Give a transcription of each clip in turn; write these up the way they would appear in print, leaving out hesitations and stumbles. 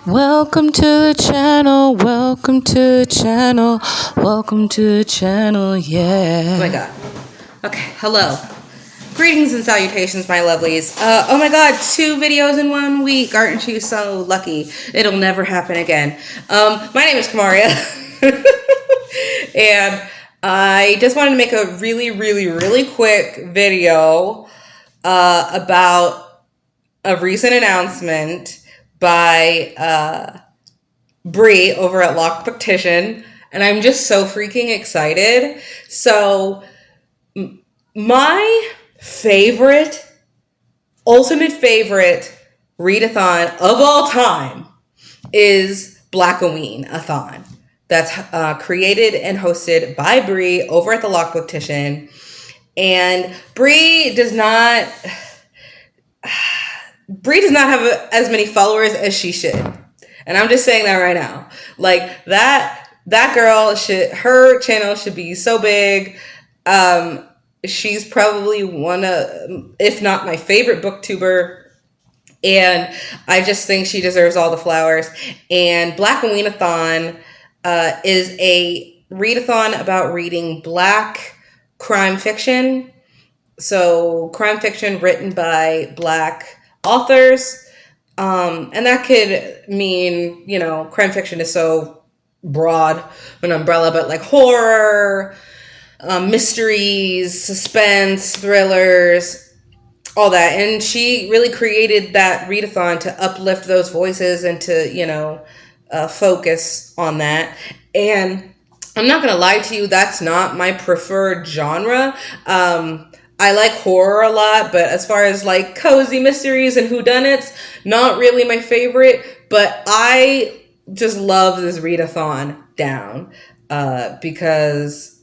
Welcome to the channel, welcome to the channel, welcome to the channel, yeah. Oh my god. Okay, hello. Greetings and salutations, my lovelies. Oh my god, 2 videos in 1 week. Aren't you so lucky? It'll never happen again. My name is Kamaria. And I just wanted to make a really quick video about a recent announcement by Bree over at Lock Petition, and I'm just so freaking excited. So, my ultimate favorite readathon of all time is Blackoween-a-thon. That's created and hosted by Bree over at the Lock Petition. And Bree does not have as many followers as she should. And I'm just saying that right now. Like that girl her channel should be so big. She's probably one of, if not my favorite booktuber. And I just think she deserves all the flowers. And Blackoween-a-thon is a readathon about reading Black crime fiction. So crime fiction written by Black authors. And that could mean, crime fiction is so broad, an umbrella, but like horror, mysteries, suspense, thrillers, all that. And she really created that readathon to uplift those voices and to, focus on that. And I'm not going to lie to you, that's not my preferred genre. I like horror a lot, but as far as like cozy mysteries and whodunits, not really my favorite. But I just love this readathon down because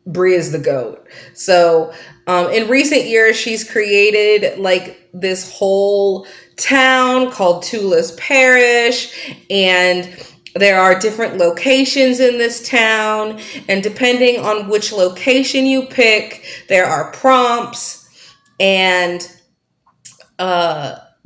Brie is the GOAT. So in recent years, she's created like this whole town called Tulis Parish, and there are different locations in this town, and depending on which location you pick, there are prompts, and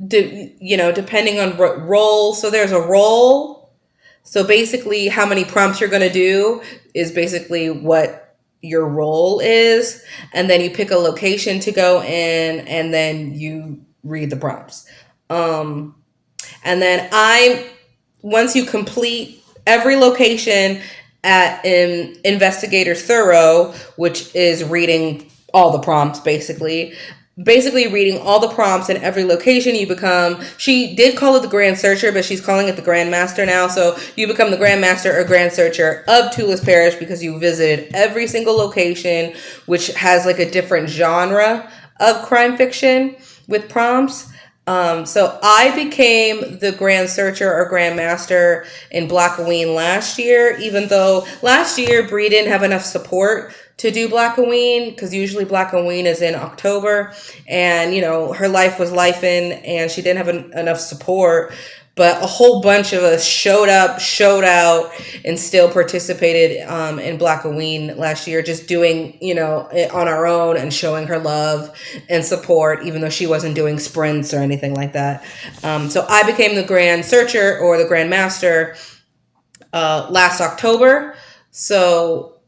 depending on what role. So there's a role. So basically, how many prompts you're going to do is basically what your role is, and then you pick a location to go in, and then you read the prompts. And then once you complete every location at Investigator Thorough, which is reading all the prompts, basically reading all the prompts in every location, you become, she did call it the Grand Searcher, but she's calling it the Grand Master now. So you become the Grand Master or Grand Searcher of Tulis Parish because you visited every single location, which has like a different genre of crime fiction with prompts. So I became the Grand Searcher or Grand Master in Blackoween last year, even though last year Bree didn't have enough support to do Blackoween, because usually Blackoween is in October, and her life was lifing and she didn't have enough support. But a whole bunch of us showed out, and still participated in Blackoween last year, just doing, it on our own and showing her love and support, even though she wasn't doing sprints or anything like that. So I became the Grand Searcher or the Grand Master last October. So,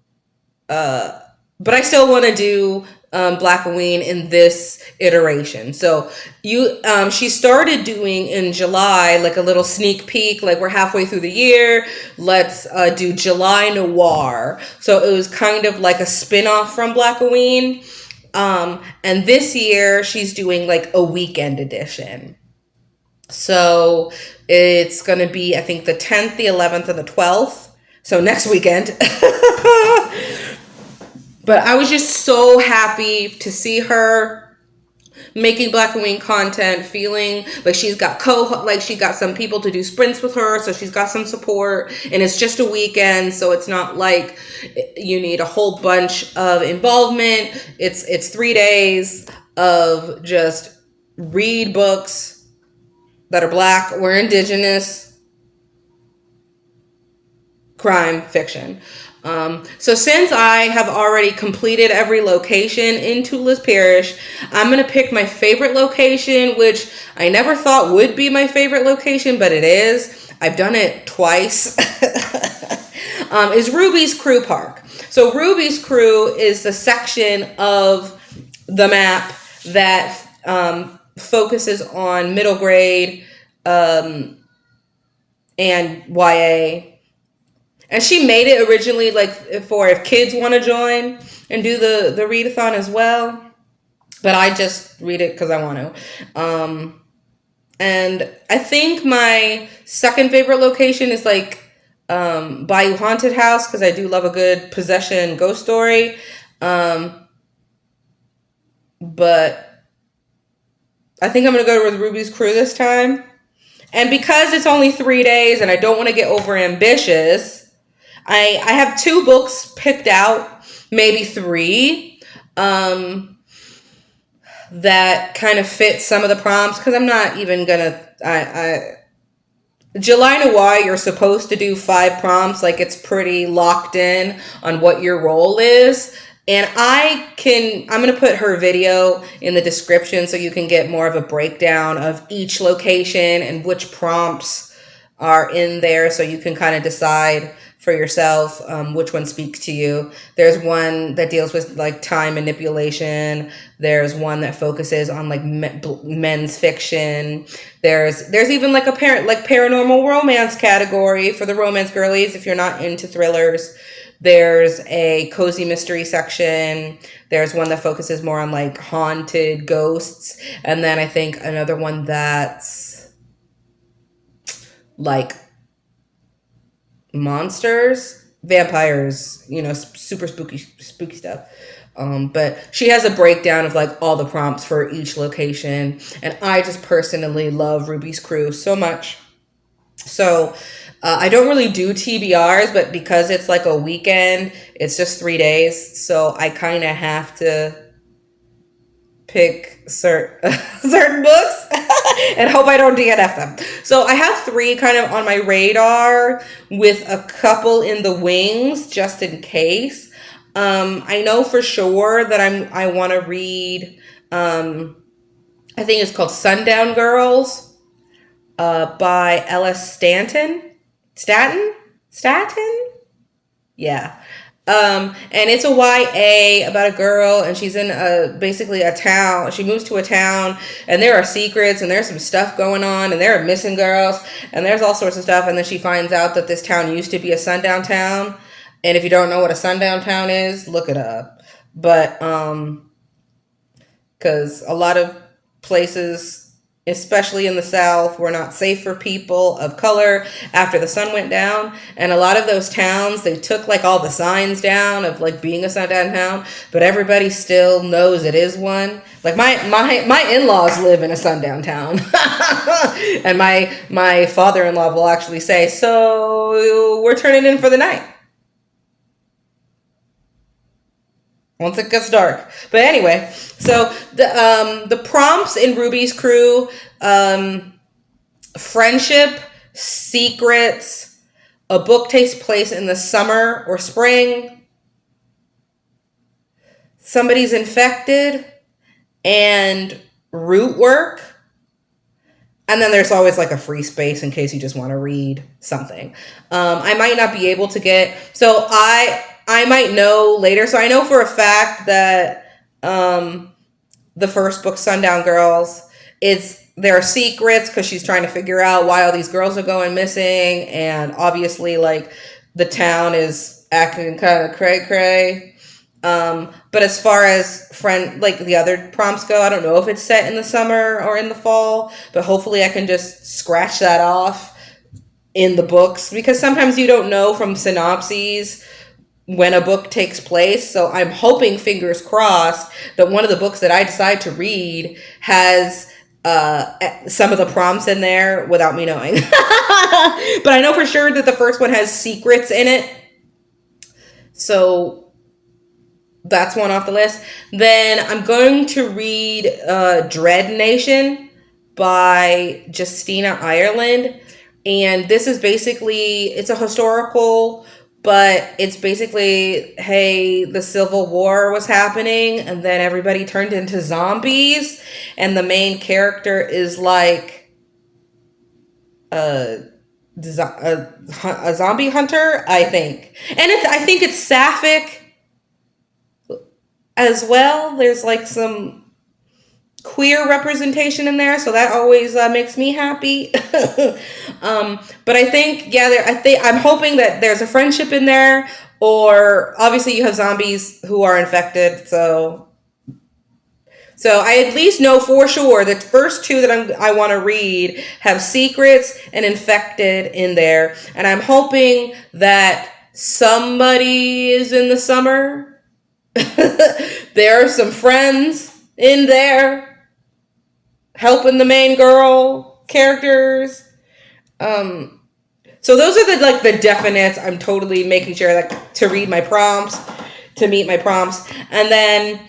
but I still want to do Blackoween in this iteration. So she started doing in July like a little sneak peek, like we're halfway through the year, let's do July Noir. So it was kind of like a spin-off from Blackoween. And this year she's doing like a weekend edition. So it's going to be, I think, the 10th, the 11th, and the 12th. So next weekend. But I was just so happy to see her making Blackoween content, feeling like she got some people to do sprints with her, so she's got some support, and it's just a weekend, so it's not like you need a whole bunch of involvement. It's 3 days of just read books that are Black or Indigenous crime fiction. So since I have already completed every location in Tula's Parish, I'm going to pick my favorite location, which I never thought would be my favorite location, but it is. I've done it twice. Is Ruby's Crew Park. So Ruby's Crew is the section of the map that focuses on middle grade and YA. And she made it originally like for if kids want to join and do the readathon as well. But I just read it because I want to. And I think my second favorite location is like Bayou Haunted House, because I do love a good possession ghost story. But I think I'm going to go with Ruby's Crew this time. And because it's only 3 days and I don't want to get over ambitious, I have 2 books picked out, maybe 3, that kind of fit some of the prompts, because I'm not even going to... July Noir, you're supposed to do 5 prompts, like it's pretty locked in on what your role is. And I'm going to put her video in the description so you can get more of a breakdown of each location and which prompts are in there, so you can kind of decide for yourself which one speaks to you. There's one that deals with like time manipulation. There's one that focuses on like men's fiction. There's even like a paranormal romance category for the romance girlies if you're not into thrillers. There's a cozy mystery section. There's one that focuses more on like haunted ghosts. And then I think another one that's like monsters, vampires, super spooky stuff. But she has a breakdown of like all the prompts for each location. And I just personally love Ruby's Crew so much. So I don't really do TBRs, but because it's like a weekend, it's just 3 days. So I kind of have to pick certain books and hope I don't DNF them. So I have 3 kind of on my radar with a couple in the wings just in case. I know for sure that I want to read, I think it's called Sundown Girls by Ellis Stanton? Yeah. And it's a YA about a girl, and she's in basically a town. She moves to a town, and there are secrets, and there's some stuff going on, and there are missing girls, and there's all sorts of stuff. And then she finds out that this town used to be a sundown town. And if you don't know what a sundown town is, look it up. But because a lot of places, especially in the South, were not safe for people of color after the sun went down. And a lot of those towns, they took like all the signs down of like being a sundown town, but everybody still knows it is one. Like my in-laws live in a sundown town. And my father-in-law will actually say, so we're turning in for the night once it gets dark. But anyway, so the prompts in Ruby's Crew, friendship, secrets, a book takes place in the summer or spring, somebody's infected, and root work. And then there's always like a free space in case you just want to read something. I might not be able to get, so I might know later. So I know for a fact that the first book, Sundown Girls, there are secrets because she's trying to figure out why all these girls are going missing. And obviously, like, the town is acting kind of cray-cray. But as far as like the other prompts go, I don't know if it's set in the summer or in the fall. But hopefully I can just scratch that off in the books. Because sometimes you don't know from synopses when a book takes place. So I'm hoping, fingers crossed, that one of the books that I decide to read has some of the prompts in there without me knowing. But I know for sure that the first one has secrets in it. So that's one off the list. Then I'm going to read Dread Nation by Justina Ireland. And this is basically, it's a historical but it's basically, hey, the Civil War was happening, and then everybody turned into zombies, and the main character is like a zombie hunter, I think, and I think it's sapphic as well. There's like some queer representation in there, so that always makes me happy. But I think, yeah, I'm hoping that there's a friendship in there, or obviously you have zombies who are infected, so I at least know for sure the first two that I want to read have secrets and infected in there, and I'm hoping that somebody is in the summer. There are some friends in there helping the main girl characters. So those are the definites. I'm totally making sure that to read my prompts, to meet my prompts, and then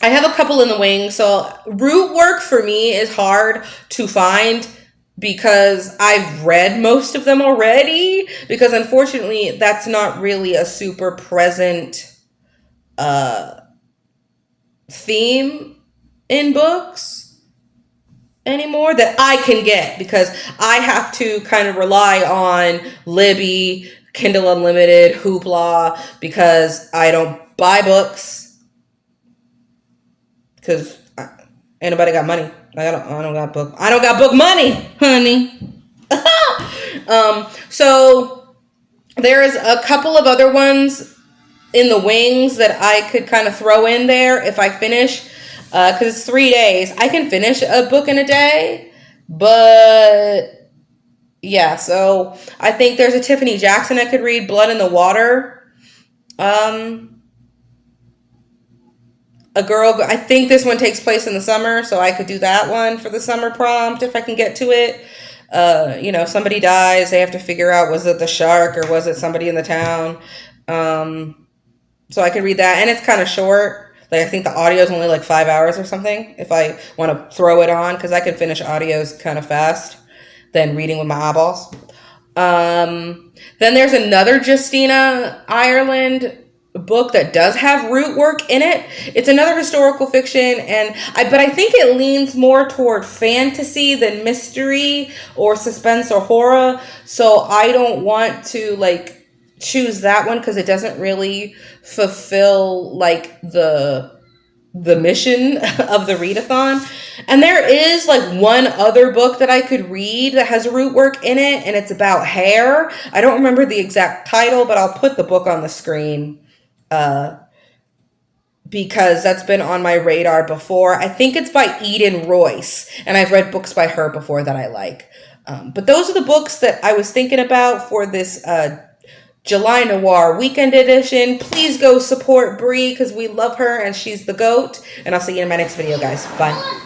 I have a couple in the wing. So root work for me is hard to find because I've read most of them already. Because unfortunately, that's not really a super present theme in books anymore that I can get, because I have to kind of rely on Libby, Kindle Unlimited, Hoopla, because I don't buy books because ain't nobody got money. I don't got book money, honey. So there is a couple of other ones in the wings that I could kind of throw in there if I finish, because it's 3 days. I can finish a book in a day, but yeah. So I think there's a Tiffany Jackson I could read, Blood in the Water. A girl, I think this one takes place in the summer, so I could do that one for the summer prompt if I can get to it. Somebody dies, they have to figure out, was it the shark or was it somebody in the town? So I could read that, and it's kind of short. Like, I think the audio is only like 5 hours or something if I want to throw it on, because I can finish audios kind of fast than reading with my eyeballs. Then there's another Justina Ireland book that does have root work in it. It's another historical fiction, but I think it leans more toward fantasy than mystery or suspense or horror. So I don't want to choose that one because it doesn't really fulfill the mission of the readathon. And there is one other book that I could read that has root work in it, and it's about hair. I don't remember the exact title, but I'll put the book on the screen because that's been on my radar before. I think it's by Eden Royce, and I've read books by her before that I like. But those are the books that I was thinking about for this July Noir Weekend Edition. Please go support Brie because we love her and she's the GOAT. And I'll see you in my next video, guys. Bye.